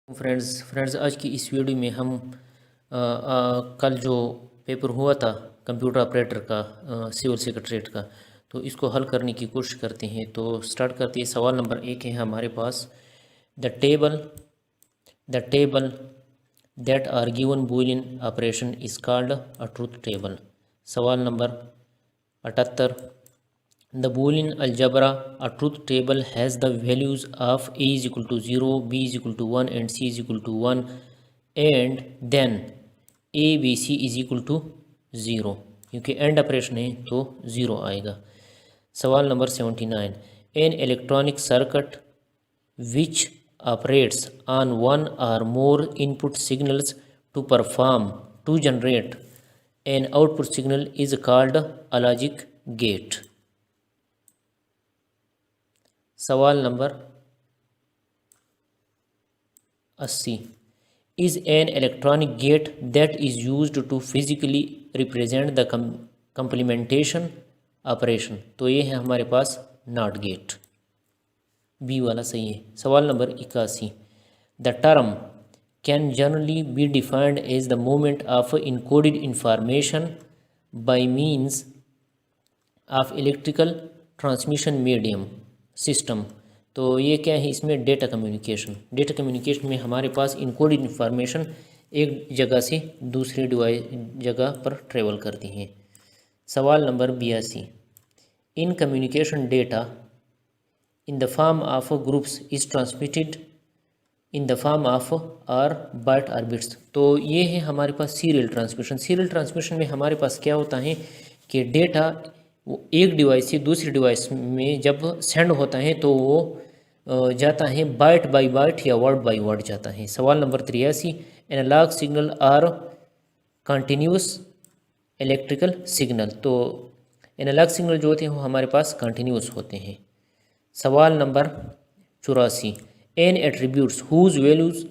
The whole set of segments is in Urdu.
فرینڈز آج کی اس ویڈیو میں ہم کل جو پیپر ہوا تھا کمپیوٹر آپریٹر کا سول سیکریٹریٹ کا، تو اس کو حل کرنے کی کوشش کرتے ہیں۔ تو سٹارٹ کرتے ہیں۔ سوال نمبر 1 ہے ہمارے پاس، the table that are given Boolean operation is called a truth table. سوال number 78، the Boolean algebra, a truth table, has the values of a is equal to 0, b is equal to 1 and c is equal to 1, and then a b c is equal to 0، کیونکہ اینڈ آپریشن ہے تو 0 آئے گا۔ سوال number 79، an electronic circuit which operates on one or more input signals to generate an output signal is called a logic gate۔ سوال number 80، is an electronic gate that is used to physically represent the complementation operation۔ تو یہ ہے ہمارے پاس ناٹ گیٹ، بی والا صحیح ہے۔ سوال number 81، the term can generally be defined as the movement of encoded information by means of electrical transmission medium system. تو یہ کیا ہے، اس میں ڈیٹا کمیونیکیشن میں ہمارے پاس انکوڈڈ انفارمیشن ایک جگہ سے دوسری جگہ پر ٹریول کرتی ہیں۔ سوال نمبر 82، in communication data in the form of groups is transmitted in the form of are byte اور بٹس۔ تو یہ ہے ہمارے پاس سیریل ٹرانسمیشن میں ہمارے پاس کیا ہوتا ہے کہ ڈیٹا ایک ڈیوائس سے دوسری ڈیوائس میں جب سینڈ ہوتا ہے تو وہ جاتا ہے بائٹ بائی بائٹ یا ورڈ بائی ورڈ جاتا ہے۔ سوال نمبر 83، analogue signal are continuous electrical signal. تو اینالاگ سگنل جو ہوتے ہیں وہ ہمارے پاس کنٹینیوس ہوتے ہیں۔ سوال نمبر 84، an attributes whose values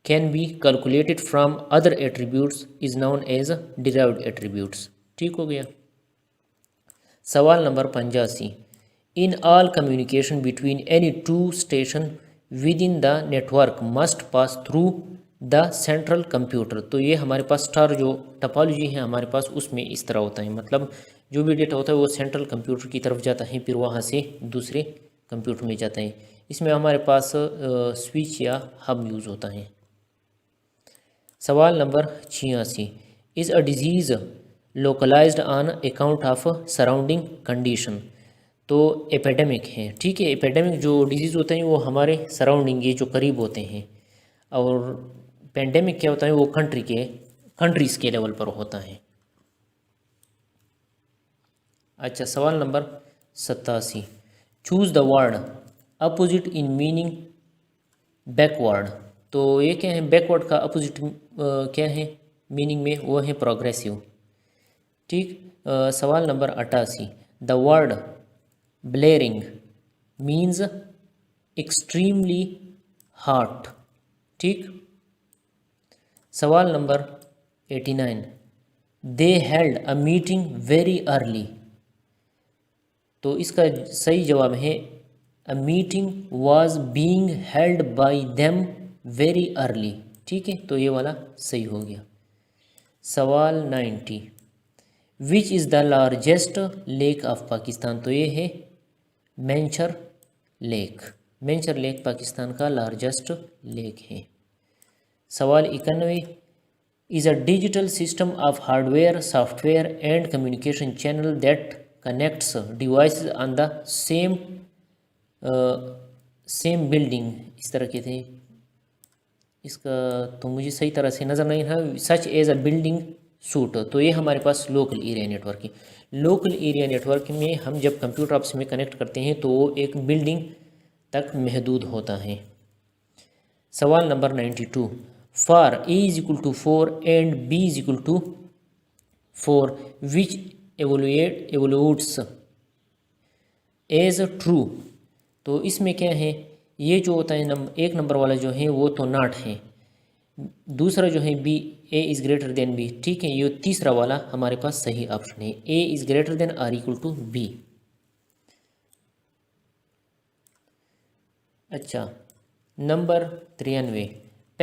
can be calculated from other attributes is known as derived attributes. ٹھیک ہو گیا۔ سوال نمبر 85، in all communication between any two station within the network must pass through the central computer. تو یہ ہمارے پاس اسٹار جو ٹپالوجی ہے ہمارے پاس اس میں اس طرح ہوتا ہے، مطلب جو بھی ڈیٹا ہوتا ہے وہ سینٹرل کمپیوٹر کی طرف جاتا ہے، پھر وہاں سے دوسرے کمپیوٹر میں جاتا ہے۔ اس میں ہمارے پاس سوئچ یا ہب یوز ہوتا ہے۔ سوال number 86، is a disease localised on account of surrounding condition. تو ایپیڈیمک ہے، ٹھیک ہے۔ ایپیڈیمک جو ڈیزیز ہوتے ہیں وہ ہمارے سراؤنڈنگ یہ جو قریب ہوتے ہیں، اور پینڈیمک کیا ہوتا ہے وہ کنٹریز کے لیول پر ہوتا ہے۔ اچھا، سوال number 87، choose the word opposite in meaning backward. تو یہ کیا ہے، بیکورڈ کا اپوزٹ کیا ہے میننگ میں، وہ ہے پروگریسو۔ ٹھیک۔ سوال number 88، the word blaring means extremely hot. ٹھیک۔ سوال number 89، they held a meeting very early. تو اس کا صحیح جواب ہے a meeting was being held by them very early. ٹھیک ہے، تو یہ والا صحیح ہو گیا۔ سوال 90، which is the largest lake of Pakistan. تو یہ ہے مینچر لیک پاکستان کا لارجسٹ لیک ہے۔ سوال 91، is a digital system of hardware software and communication channel that connects devices on the same building. اس طرح کے تھے، اس کا تو مجھے صحیح طرح سے نظر نہیں ہے، such as a building suite. تو یہ ہمارے پاس لوکل ایریا نیٹورک ہے۔ لوکل ایریا نیٹورک میں ہم جب کمپیوٹر آپس میں کنیکٹ کرتے ہیں تو وہ ایک بلڈنگ تک محدود ہوتا ہے۔ سوال number 92، for A is equal to 4 and B is equal to 4 which evaluates as true. تو اس میں کیا ہے، یہ جو ہوتا ہے ایک نمبر والا جو ہے وہ تو ناٹ ہے، دوسرا جو ہے B A is greater than B. ٹھیک ہے، یہ تیسرا والا ہمارے پاس صحیح آپشن ہے، A is greater than or equal to B. اچھا، number 93،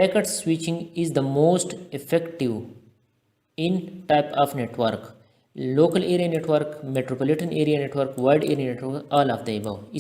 Packet switching is the most effective in type of network. Local area network, metropolitan area network, wide area network, all of the above.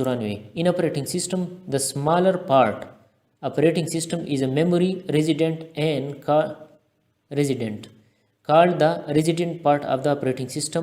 94. In operating system, the smaller part operating system is a memory resident and called the resident part of the operating system.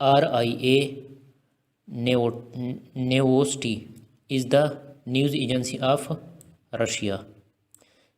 RIA Novosti is the news agency of Russia.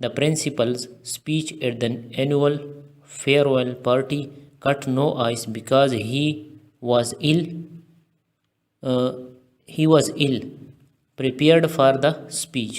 The principal's speech at the annual farewell party cut no ice because he was ill prepared for the speech.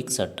61.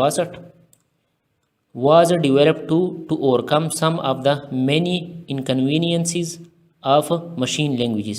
62. was developed to overcome some of the many inconveniences of machine languages.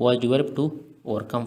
was developed to overcome,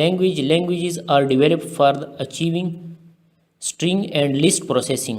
languages are developed for achieving string and list processing.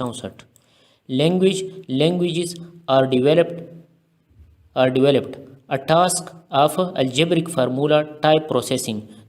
64. languages are developed a task of algebraic formula type processing.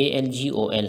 ALGOL.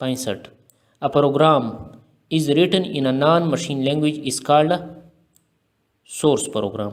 65. a program is written in a non machine language is called a source program,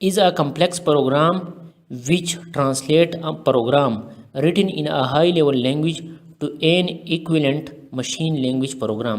is a complex program which translate a program written in a high level language to an equivalent machine language program.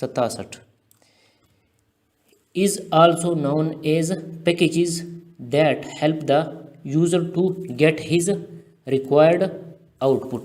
67. is also known as packages that help the user to get his required output.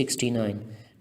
69.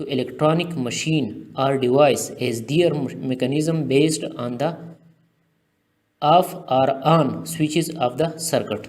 to electronic machine or device as their mechanism based on the off or on switches of the circuit.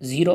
0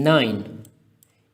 9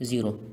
0।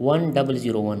1001।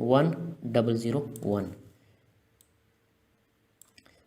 1001।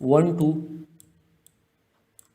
1 to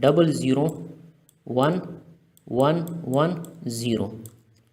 001110।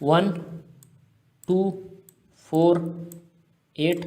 1 2 4 8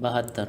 72,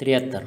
73,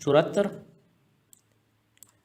74,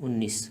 19,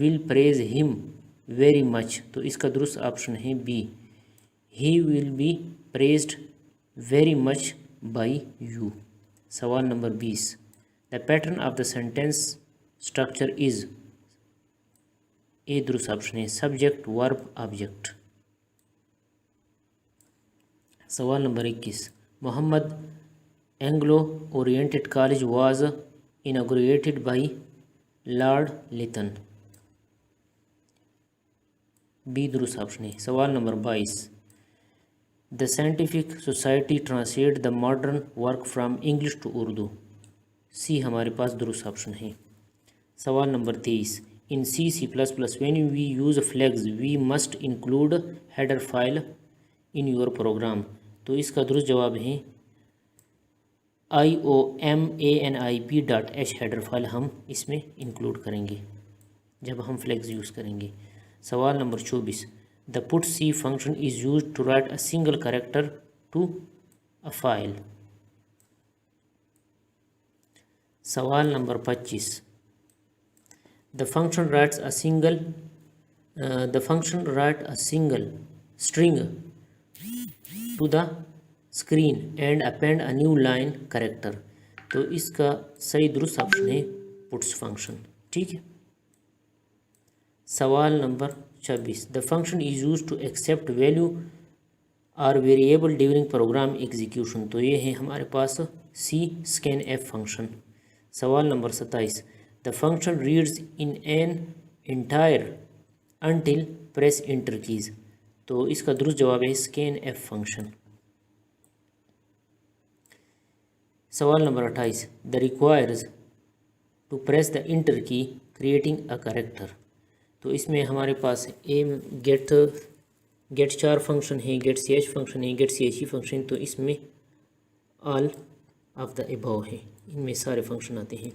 will praise him very much. تو اس کا درست آپشن ہے B. He will be praised very much by you. سوال number 20. The pattern of the sentence structure is. A درست آپشن ہے سبجیکٹ ورب آبجیکٹ. سوال number 21. Muhammad Anglo Oriented College was inaugurated by Lord Lytton. B درست آپشن ہے. سوال number 22. The scientific society translate the modern work from English to Urdu. سی ہمارے پاس درست آپشن ہے. سوال number 23. In C++, when we use flags, we must include header file in your program. تو اس کا درست جواب ہے IOMANIP.h ہیڈر فائل ہم اس میں انکلوڈ کریں گے جب ہم فلیگز یوز کریں گے. سوال number 24. The put C function is used to write a single character to a file. سوال number 25. The function writes a single string to the screen and append a new line character. تو اس کا صحیح درست آپشن ہے puts function. ٹھیک ہے. سوال number 26. The function is used to accept value or variable during program execution. تو یہ ہے ہمارے پاس C scanf function. سوال number 27. The function reads in an entire until press enter keys. تو اس کا درست جواب ہے scanf function. سوال number 28. The requires to press the enter key creating a character. تو اس میں ہمارے پاس get char فنکشن ہے, get ch فنکشن ہے, get che فنکشن. تو اس میں all of the above ہے, ان میں سارے فنکشن آتے ہیں.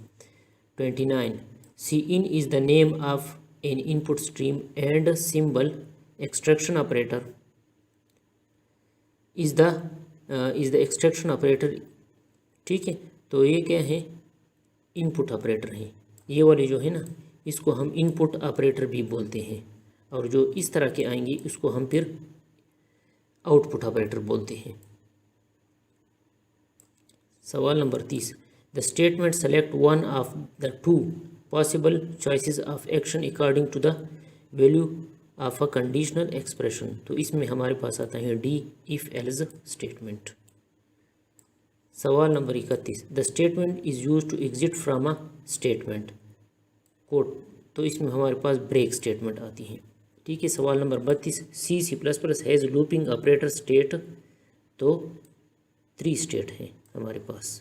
29. Cin is the name of an input stream and symbol extraction operator is the extraction operator. ٹھیک ہے. تو یہ کیا ہے ان پٹ آپریٹر ہیں. یہ والے جو ہے نا اس کو ہم ان پٹ آپریٹر بھی بولتے ہیں, اور جو اس طرح کے آئیں گے اس کو ہم پھر آؤٹ پٹ آپریٹر بولتے ہیں. سوال number 30. The statement select one of the two possible choices of action according to the value of a conditional expression. تو اس میں ہمارے پاس آتا ہے D if else statement. سوال number 31. The statement is used to exit from a statement. کوٹ. تو اس میں ہمارے پاس بریک اسٹیٹمنٹ آتی ہیں. ٹھیک ہے. سوال number 32. C++ has looping operator state. تو 3 اسٹیٹ ہیں ہمارے پاس.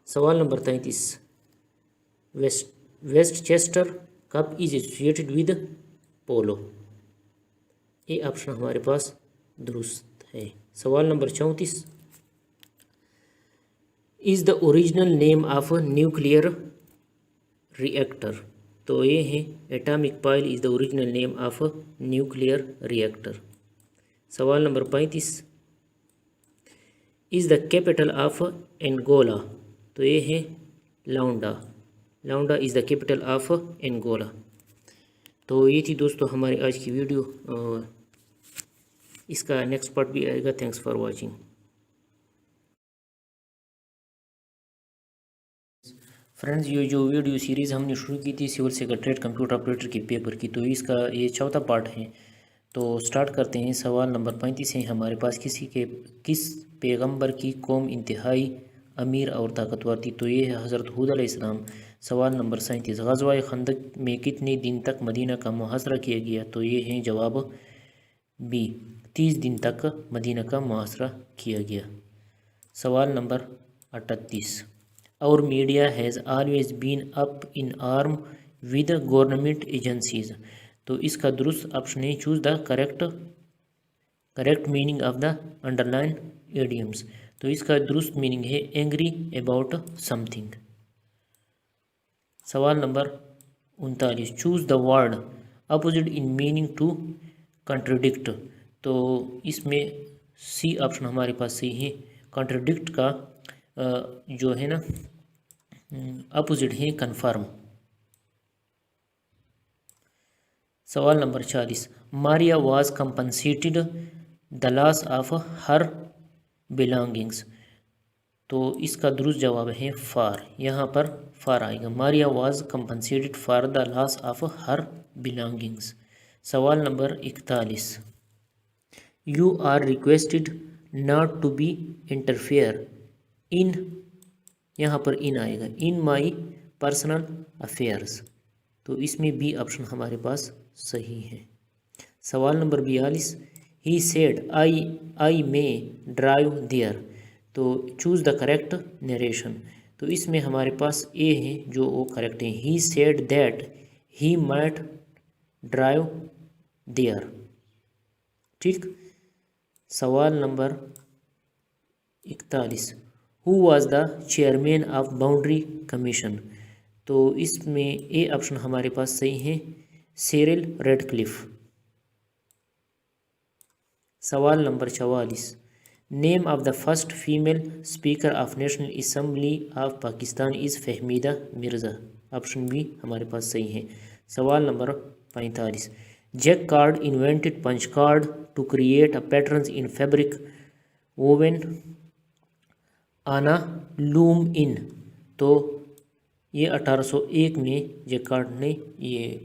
سوال number 33. Westchester Cup is associated with polo. یہ آپشن ہمارے پاس درست ہے. سوال number 34. Is the original name of nuclear reactor. تو یہ ہے atomic pile is the original name of nuclear reactor. سوال number 35. Is the capital of Angola. تو یہ ہے Luanda. Luanda is the capital of Angola. تو یہ تھی دوستو ہماری آج کی ویڈیو. اس کا نیکسٹ پارٹ بھی آئے گا. Thanks for watching. فرینڈز یہ جو ویڈیو سیریز ہم نے شروع کی تھی سول سیکریٹریٹ کمپیوٹر آپریٹر کے پیپر کی, تو اس کا یہ چوتھا پارٹ ہے. تو سٹارٹ کرتے ہیں. سوال نمبر 35 ہے ہمارے پاس. کس پیغمبر کی قوم انتہائی امیر اور طاقتور تھی. تو یہ ہے حضرت ہود علیہ السلام. سوال نمبر 37. غزوہ خندق میں کتنے دن تک مدینہ کا محاصرہ کیا گیا. تو یہ ہے جواب بی 30 دن تک مدینہ کا محاصرہ کیا گیا. سوال نمبر 38. اور media has always been up in arm with government agencies. تو اس کا درست آپشن ہے choose the correct meaning of the underline idioms. تو اس کا درست میننگ ہے اینگری اباؤٹ سم تھنگ. سوال نمبر 39. Choose the word opposite in meaning to contradict. تو اس میں سی آپشن ہمارے پاس صحیح ہے. کنٹرڈکٹ کا جو ہے نا اپوزٹ ہے کنفرم. سوال نمبر 40 Maria was compensated the loss of her belongings, تو اس کا درست جواب ہے فار، یہاں پر فار آئے گا. Maria was compensated for the loss of her belongings. سوال number 41 you are requested not to be interfere in, یہاں پر ان آئے گا، ان مائی پرسنل افیئرس، تو اس میں بی آپشن ہمارے پاس صحیح ہے. سوال نمبر 42 he said I may drive there, تو چوز دا کریکٹ نریشن، تو اس میں ہمارے پاس اے ہے جو وہ کریکٹ ہے. He said that he might drive there. ٹھیک. سوال number 41 who was the chairman of boundary commission, تو اس میں اے آپشن ہمارے پاس صحیح ہے، سیرل ریڈ کلف. سوال number 44 name of the first female speaker of National Assembly of Pakistan is Fahmida Mirza, option B ہمارے پاس صحیح ہے. سوال number 45 Jacquard invented punch card to create a patterns in fabric woven on a loom in, تو یہ 1801 میں جیک کارڈ نے یہ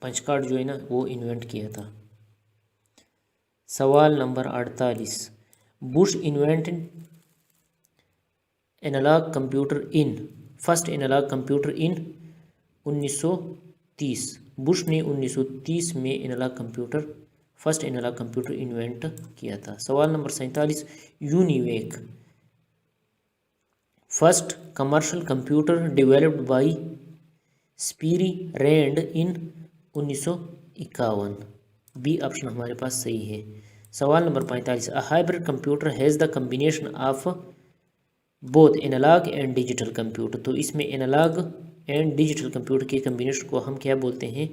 پنچ کارڈ جو ہے نا وہ انوینٹ کیا تھا. سوال number 48 Bush invented analog computer in, first analog computer in 1930، Bush نے 1930 میں فرسٹ اینالاگ کمپیوٹر انوینٹ کیا تھا. سوال number 47 UNIVAC first commercial computer developed by Sperry Rand in 1951، B option ہمارے پاس صحیح ہے. سوال number 45 a hybrid computer has the combination of both analog and digital computer, تو اس میں اینالاگ اینڈ ڈیجیٹل کمپیوٹر کے کمبینیشن کو ہم کیا بولتے ہیں،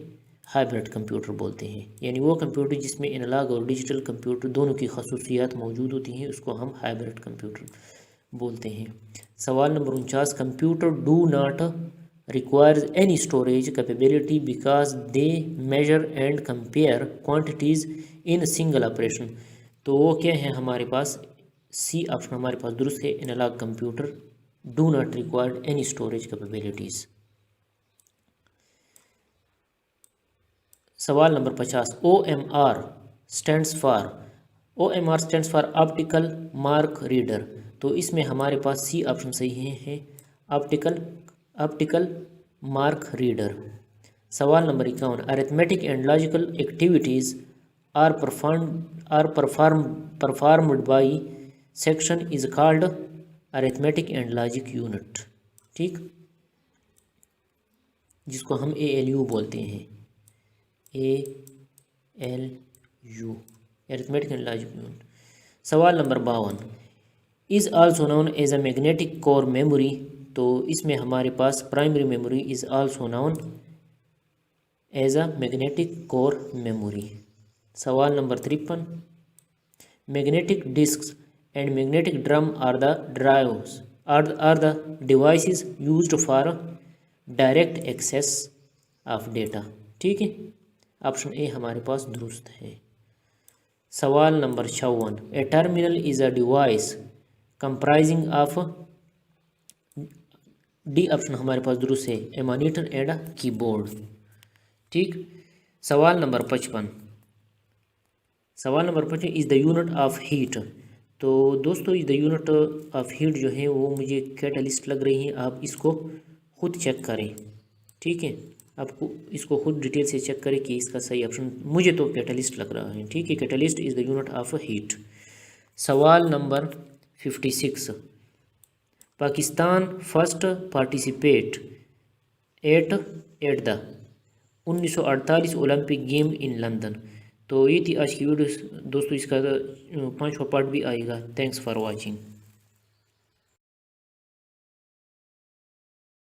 ہائبرڈ کمپیوٹر بولتے ہیں. یعنی وہ کمپیوٹر جس میں اینالاگ اور ڈیجیٹل کمپیوٹر دونوں کی خصوصیات موجود ہوتی ہیں اس کو ہم ہائبرڈ کمپیوٹر بولتے ہیں. سوال number 49 computer do not requires any storage capability because they measure and compare quantities in single operation، تو وہ کیا ہے ہمارے پاس، سی آپشن ہمارے پاس درست ہے، analogue computer do not require any storage capabilities. سوال number 50 OMR stands for optical mark reader، تو اس میں ہمارے پاس سی آپشن صحیح ہے، آپٹیکل مارک ریڈر. سوال number 51 arithmetic and logical activities are performed by section is called arithmetic and logic unit. ٹھیک، جس کو ہم ALU بولتے ہیں، ALU arithmetic and logic unit. سوال number 52 is also known as a magnetic core memory، تو اس میں ہمارے پاس primary memory is also known as a magnetic core memory. سوال number 53 magnetic discs and magnetic drum are the devices used for direct access of data. ٹھیک ہے، آپشن اے ہمارے پاس درست ہے. سوال number 56 a terminal is a device comprising of, D option ہمارے پاس درست ہے، اے مانیٹر اینڈ اے کی بورڈ. ٹھیک. سوال number 55 is the unit of heat, تو دوستو is the unit of heat جو ہے وہ مجھے کیٹلسٹ لگ رہی ہیں، آپ اس کو خود چیک کریں. ٹھیک ہے، آپ کو اس کو خود ڈیٹیل سے چیک کریں کہ اس کا صحیح آپشن، مجھے تو کیٹلسٹ لگ رہا ہے. ٹھیک ہے، catalyst is the unit of heat. سوال number 56 Pakistan first participate at the 1948 Olympic game in London. تو یہ تھی آج کی ویڈیو دوستو، اس کا 5واں پارٹ بھی آئے گا. Thanks for watching.